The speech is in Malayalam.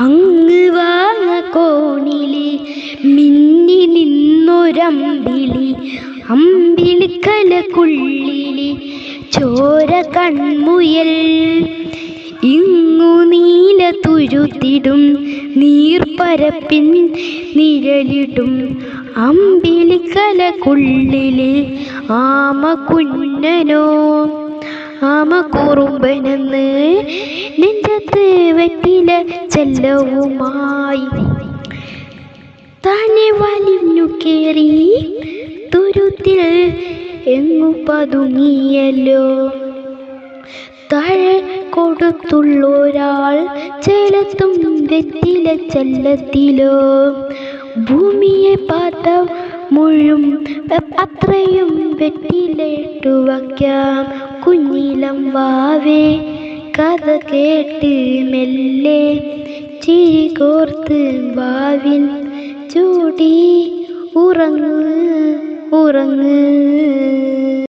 അങ്ങ് വാങ്ങ കോണിലെ മിന്നി നിന്നൊരമ്പിളി, അമ്പിളിക്കലക്കുള്ളിലെ ചോര കൺമുയൽ. ഇങ്ങു നീല തുരുത്തിടും നീർപ്പരപ്പിൻ നിഴലിടും അമ്പിളിക്കലക്കുള്ളിലെ ആമ കുഞ്ഞനോ. ആമ കുറുമ്പനെന്ന് നെഞ്ചത്ത് വെറ്റില ചെല്ലവുമായി തന്നെ വലിഞ്ഞു കേറി തുരുത്തിൽ എങ്ങു പതുങ്ങിയല്ലോ. താഴെ കൊടുത്തുള്ളൊരാൾ ചേലത്തും വെറ്റില ചെല്ലത്തിലോ. ഭൂമിയെ പാത്ത മുഴും അത്രയും വെറ്റിലയിട്ടു വയ്ക്കാം. കുഞ്ഞിലം വാവേ കഥ കേട്ട് മെല്ലെ ചിരി കോർത്ത് വാവിൽ ചൂടി ഉറങ്ങ് ഉറങ്ങ്.